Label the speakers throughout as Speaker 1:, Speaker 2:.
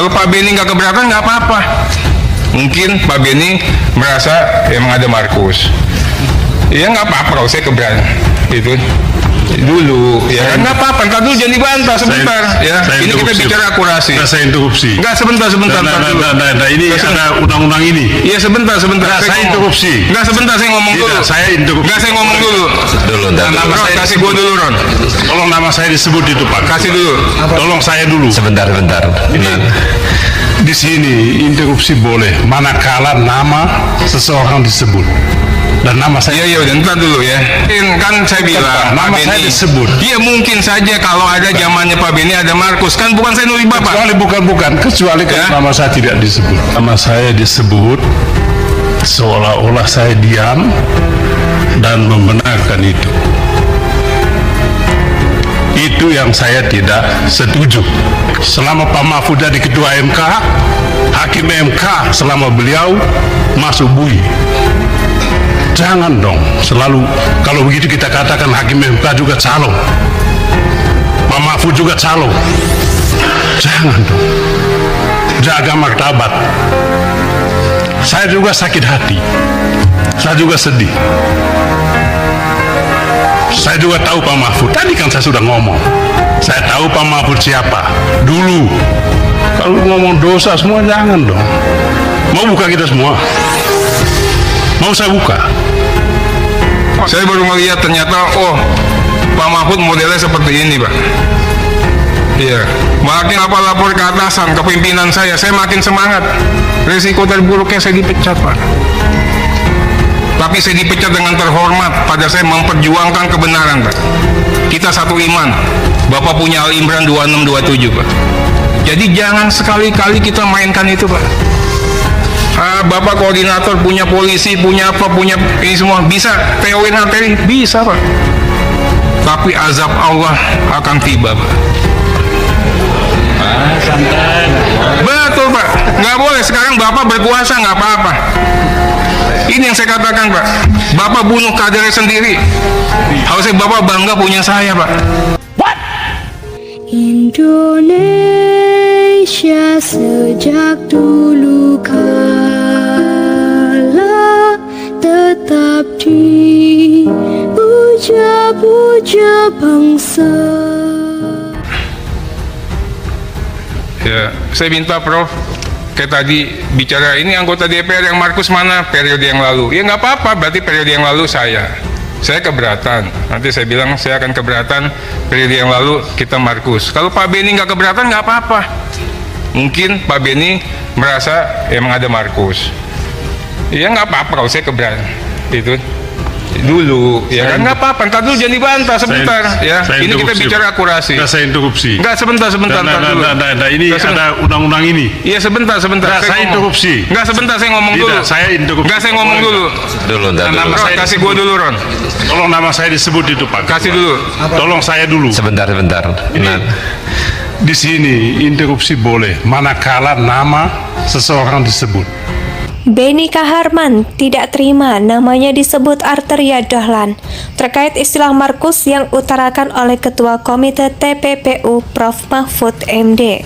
Speaker 1: Kalau Pak Benny nggak keberatan nggak apa-apa. Mungkin Pak Benny merasa emang ada Markus. Ya nggak apa-apa kalau saya keberatan. Itu dulu ya kan nggak apa-apa, ntar dulu jangan dibantah sebentar ya, ini kita bicara akurasi.
Speaker 2: Saya interupsi.
Speaker 1: Nggak, sebentar
Speaker 2: ini ada undang-undang ini.
Speaker 1: Iya sebentar
Speaker 2: saya interupsi.
Speaker 1: Nggak, sebentar saya ngomong dulu.
Speaker 2: Saya interupsi.
Speaker 1: Nggak, saya ngomong dulu. Ron, kasih gua dulu Ron.
Speaker 2: Tolong nama saya disebut itu Pak.
Speaker 1: Kasih dulu.
Speaker 2: Tolong saya dulu.
Speaker 3: Sebentar.
Speaker 2: Di sini interupsi boleh manakala nama seseorang disebut. Dan nama saya
Speaker 1: udah ntar dulu ya. Kan saya bilang
Speaker 2: nama
Speaker 1: Pak
Speaker 2: saya
Speaker 1: Benny
Speaker 2: disebut.
Speaker 1: Iya mungkin saja kalau ada zamannya Pak Benny ada Markus, kan bukan saya nulis Bapak.
Speaker 2: Kecuali kalau nama saya tidak disebut. Nama saya disebut seolah-olah saya diam dan membenarkan itu. Itu yang saya tidak setuju. Selama Pak Mahfud jadi ketua MK, hakim MK selama beliau masuk bui. Jangan dong selalu kalau begitu kita katakan hakim MK juga calo, Pak Mahfud juga calo. Jangan dong, jaga martabat. Saya juga sakit hati, saya juga sedih. Saya juga tahu Pak Mahfud. Tadi kan saya sudah ngomong, saya tahu Pak Mahfud siapa dulu. Kalau ngomong dosa semua jangan dong. Mau buka kita semua? Mau saya buka?
Speaker 1: Saya baru melihat ternyata, Pak Mahfud modelnya seperti ini, Pak. Iya, makin apa lapor ke atasan, ke pimpinan saya makin semangat. Risiko terburuknya saya dipecat, Pak. Tapi saya dipecat dengan terhormat, pada saya memperjuangkan kebenaran, Pak. Kita satu iman. Bapak punya Al-Imran 2627, Pak. Jadi jangan sekali-kali kita mainkan itu, Pak. Bapak koordinator punya polisi, punya apa, punya ini semua bisa TOin arteri, bisa Pak. Tapi azab Allah akan tiba Pak.
Speaker 2: Santai.
Speaker 1: Betul Pak, nggak boleh sekarang Bapak berkuasa nggak apa-apa. Ini yang saya katakan Pak. Bapak bunuh kadernya sendiri. Harusnya Bapak bangga punya saya Pak.
Speaker 4: Indonesia sejak dulu kala tetap dipuja-puja bangsa.
Speaker 1: Ya, saya minta Prof, kayak tadi bicara ini anggota DPR yang Markus mana periode yang lalu. Ya nggak apa-apa, berarti periode yang lalu saya keberatan. Nanti saya bilang saya akan keberatan periode yang lalu kita Markus. Kalau Pak Benny nggak keberatan nggak apa-apa. Mungkin Pak Benny merasa emang ada Markus. Ya nggak apa-apa kalau saya keberatan. Itu dulu ya kan nggak apa-apa. Ntar dulu jangan dibantah sebentar ya. Ini kita bicara akurasi.
Speaker 2: Saya interupsi.
Speaker 1: Nggak, sebentar dulu.
Speaker 2: Ini ada undang-undang ini.
Speaker 1: Iya sebentar.
Speaker 2: Saya interupsi.
Speaker 1: Nggak, sebentar saya ngomong dulu.
Speaker 2: Saya interupsi.
Speaker 1: Nggak, saya ngomong dulu. Ron, kasih gua dulu Ron.
Speaker 2: Tolong nama saya disebut itu Pak.
Speaker 1: Kasih dulu.
Speaker 2: Tolong saya dulu.
Speaker 3: Sebentar.
Speaker 2: Di sini interupsi boleh manakala nama seseorang disebut.
Speaker 5: Benny Kaharman tidak terima namanya disebut Arteria Dahlan terkait istilah Markus yang utarakan oleh Ketua Komite TPPU Prof. Mahfud MD.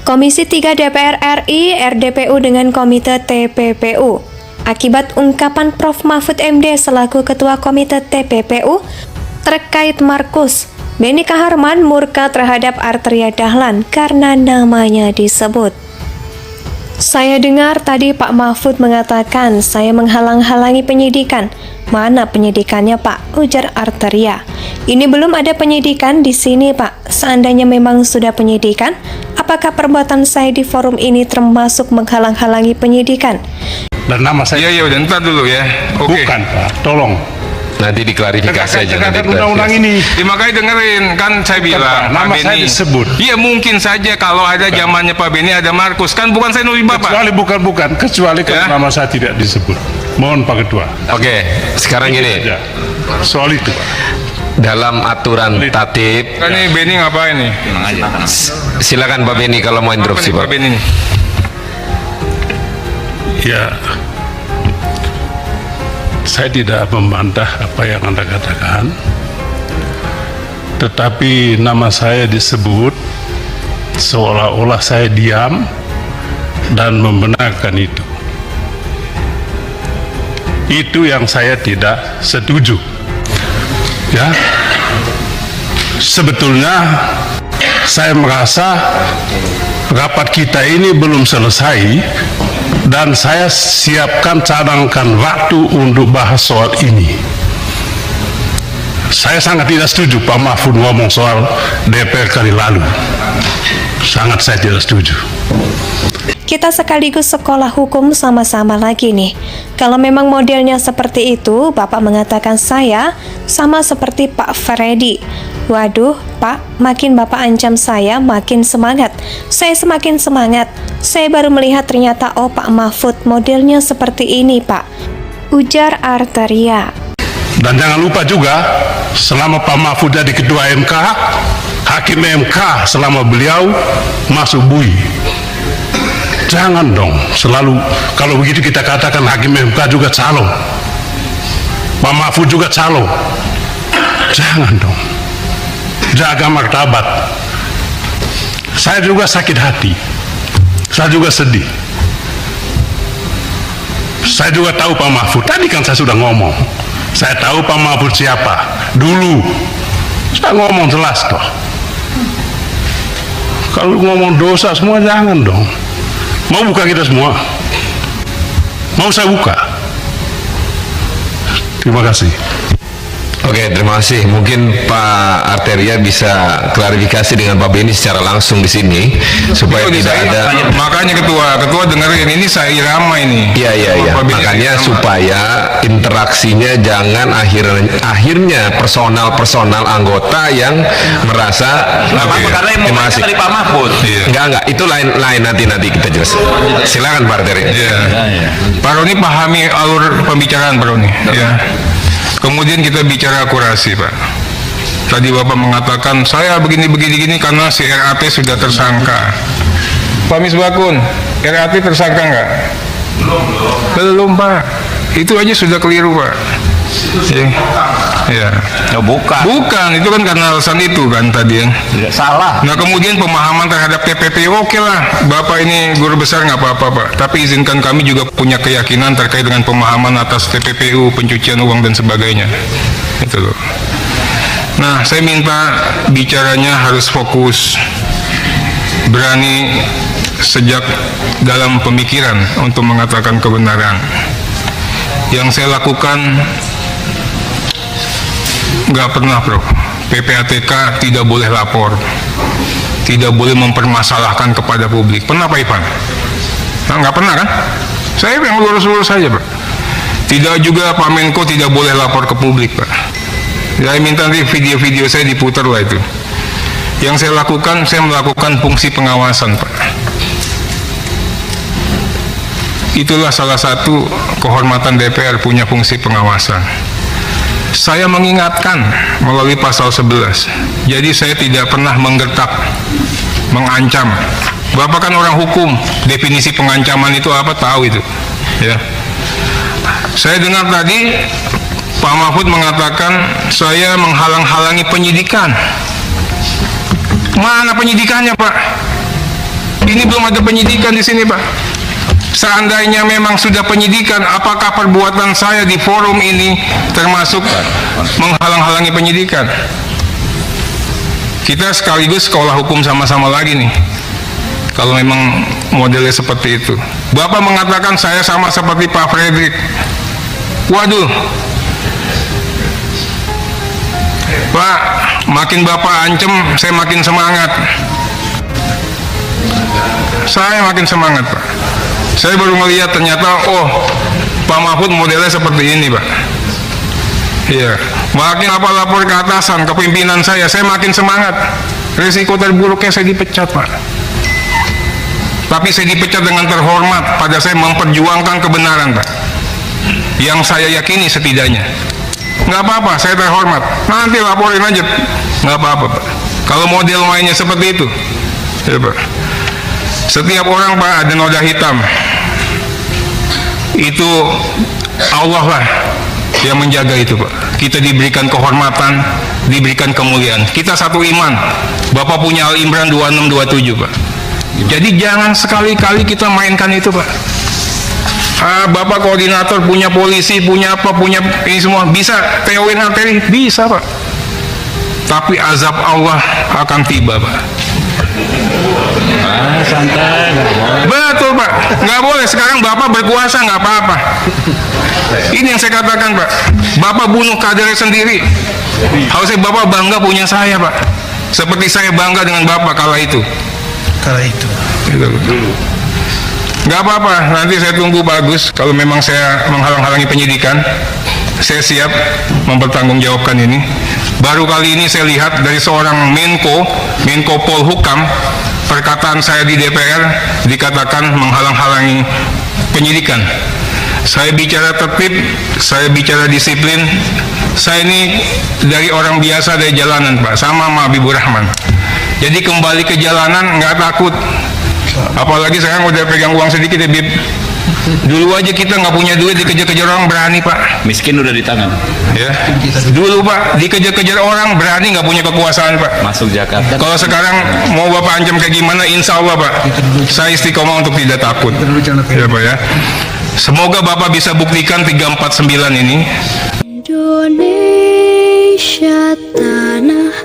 Speaker 5: Komisi 3 DPR RI RDPU dengan Komite TPPU. Akibat ungkapan Prof. Mahfud MD selaku Ketua Komite TPPU terkait Markus, Benny Kaharman murka terhadap Arteria Dahlan karena namanya disebut. Saya dengar tadi Pak Mahfud mengatakan saya menghalang-halangi penyidikan. Mana penyidikannya Pak? Ujar Arteria. Ini belum ada penyidikan di sini Pak. Seandainya memang sudah penyidikan, apakah perbuatan saya di forum ini termasuk menghalang-halangi penyidikan?
Speaker 2: Dan nama saya.
Speaker 1: Iya udah ntar dulu ya. Oke.
Speaker 2: Bukan Pak, tolong.
Speaker 3: Nanti diklarifikasi aja.
Speaker 2: Nanti undang-undang ini.
Speaker 1: Makanya dengerin, kan saya bilang
Speaker 2: nama
Speaker 1: Pak
Speaker 2: saya
Speaker 1: Benny
Speaker 2: disebut.
Speaker 1: Iya mungkin saja kalau ada zamannya Pak Benny ada Markus, kan bukan saya nulis Bapak.
Speaker 2: Kecuali kalau nama saya tidak disebut. Mohon Pak Ketua.
Speaker 3: Oke, sekarang gini.
Speaker 2: Soal itu Pak.
Speaker 3: Dalam aturan tatib.
Speaker 1: Ini Benny ngapain nih?
Speaker 3: Silakan Pak Benny kalau mau interupsi Pak.
Speaker 1: Benny.
Speaker 2: Ya, saya tidak membantah apa yang Anda katakan, tetapi nama saya disebut seolah-olah saya diam dan membenarkan itu. Itu yang saya tidak setuju. Ya, sebetulnya saya merasa rapat kita ini belum selesai dan saya siapkan cadangkan waktu untuk bahas soal ini. Saya sangat tidak setuju Pak Mahfud ngomong soal DPR kali lalu. Sangat saya tidak setuju.
Speaker 5: Kita sekaligus sekolah hukum sama-sama lagi nih. Kalau memang modelnya seperti itu, Bapak mengatakan saya sama seperti Pak Freddy. Waduh, Pak, makin Bapak ancam saya, makin semangat. Saya semakin semangat. Saya baru melihat ternyata, oh Pak Mahfud modelnya seperti ini, Pak. Ujar Arteria.
Speaker 2: Dan jangan lupa juga, selama Pak Mahfud jadi Ketua MK, Hakim MK selama beliau masuk bui. Jangan dong, selalu kalau begitu kita katakan Hakim MK juga calo, Pak Mahfud juga calo. Jangan dong, jaga martabat. Saya juga sakit hati, saya juga sedih. Saya juga tahu Pak Mahfud, tadi kan saya sudah ngomong, saya tahu Pak Mahfud siapa dulu, saya ngomong jelas toh. Kalau ngomong dosa semua jangan dong. Mau buka kita semua? Mau saya buka? Terima kasih.
Speaker 3: Oke, terima kasih. Mungkin Pak Arteria bisa klarifikasi dengan Pak Beni secara langsung di sini supaya tidak ada.
Speaker 1: Makanya ketua dengerin ini saya irama ini.
Speaker 3: Iya. Makanya supaya interaksinya jangan akhirnya personal anggota yang merasa.
Speaker 6: Karena yang mau dari Pak Mahfud.
Speaker 3: Enggak. Itu lain nanti kita jelas. Silakan Pak Arteria.
Speaker 1: Iya. Pak Roni pahami alur pembicaraan Pak Roni. Ya. Kemudian kita bicara akurasi, Pak. Tadi Bapak mengatakan saya begini karena si RAT sudah tersangka. Pak Misbakun, RAT tersangka nggak? Belum, Pak. Itu aja sudah keliru, Pak. Ya.
Speaker 6: Oh, bukan,
Speaker 1: itu kan karena alasan itu kan tadi ya.
Speaker 6: Tidak salah.
Speaker 1: Nah kemudian pemahaman terhadap TPPU, oke lah, Bapak ini guru besar nggak apa-apa Pak. Tapi izinkan kami juga punya keyakinan terkait dengan pemahaman atas TPPU, pencucian uang dan sebagainya. Itu loh. Nah saya minta bicaranya harus fokus, berani sejak dalam pemikiran untuk mengatakan kebenaran. Yang saya lakukan nggak pernah, Bro. PPATK tidak boleh lapor, tidak boleh mempermasalahkan kepada publik. Pernah Pak Ivan? Nah, nggak pernah kan? Saya yang lurus-lurus saja, Pak. Tidak juga Pak Menko tidak boleh lapor ke publik, Pak. Saya minta nanti video-video saya diputar lah itu. Yang saya lakukan, saya melakukan fungsi pengawasan, Pak. Itulah salah satu kehormatan DPR, punya fungsi pengawasan. Saya mengingatkan melalui pasal 11. Jadi saya tidak pernah menggertak, mengancam. Bapak kan orang hukum, definisi pengancaman itu apa tahu itu. Ya. Saya dengar tadi Pak Mahfud mengatakan saya menghalang-halangi penyidikan. Mana penyidikannya, Pak? Ini belum ada penyidikan di sini, Pak. Seandainya memang sudah penyidikan, apakah perbuatan saya di forum ini termasuk menghalang-halangi penyidikan? Kita sekaligus sekolah hukum sama-sama lagi nih. Kalau memang modelnya seperti itu. Bapak mengatakan saya sama seperti Pak Frederick. Waduh. Pak, makin Bapak ancam, saya makin semangat. Saya makin semangat, Pak. Saya baru melihat ternyata, oh, Pak Mahfud modelnya seperti ini, Pak. Iya. Makin apa lapor ke atasan, ke pimpinan saya makin semangat. Risiko terburuknya saya dipecat, Pak. Tapi saya dipecat dengan terhormat, pada saya memperjuangkan kebenaran, Pak. Yang saya yakini setidaknya. Nggak apa-apa, saya terhormat. Nanti laporin aja, nggak apa-apa, Pak. Kalau model mainnya seperti itu, ya, Pak. Setiap orang, Pak, ada noda hitam. Itu Allah lah yang menjaga itu Pak. Kita diberikan kehormatan, diberikan kemuliaan. Kita satu iman. Bapak punya Al-Imran 26-27 Pak. Jadi jangan sekali-kali kita mainkan itu Pak. Bapak koordinator punya polisi, punya apa, punya ini semua, bisa TON arteri, bisa Pak. Tapi azab Allah akan tiba Pak.
Speaker 6: Santai.
Speaker 1: Betul Pak, nggak boleh. Sekarang Bapak berkuasa nggak apa-apa. Ini yang saya katakan Pak. Bapak bunuh kadernya sendiri. Harusnya Bapak bangga punya saya Pak. Seperti saya bangga dengan Bapak kala itu. Nggak apa-apa, nanti saya tunggu Pak Agus. Kalau memang saya menghalang-halangi penyidikan, saya siap mempertanggungjawabkan ini. Baru kali ini saya lihat dari seorang Menko Polhukam, perkataan saya di DPR dikatakan menghalang-halangi penyidikan. Saya bicara tertib, saya bicara disiplin. Saya ini dari orang biasa dari jalanan Pak, sama Habibur Rahman. Jadi kembali ke jalanan nggak takut. Apalagi sekarang udah pegang uang sedikit ya Bib. Dulu aja kita nggak punya duit, dikejar-kejar orang berani Pak.
Speaker 6: Miskin udah di tangan.
Speaker 1: Ya. Dulu Pak dikejar-kejar orang berani, nggak punya kekuasaan Pak.
Speaker 6: Masuk Jakarta.
Speaker 1: Kalau sekarang mau Bapak ancam kayak gimana, insya Allah Pak, saya istiqomah untuk tidak takut. Ya Pak ya. Semoga Bapak bisa buktikan 349 ini.
Speaker 4: Indonesia tanah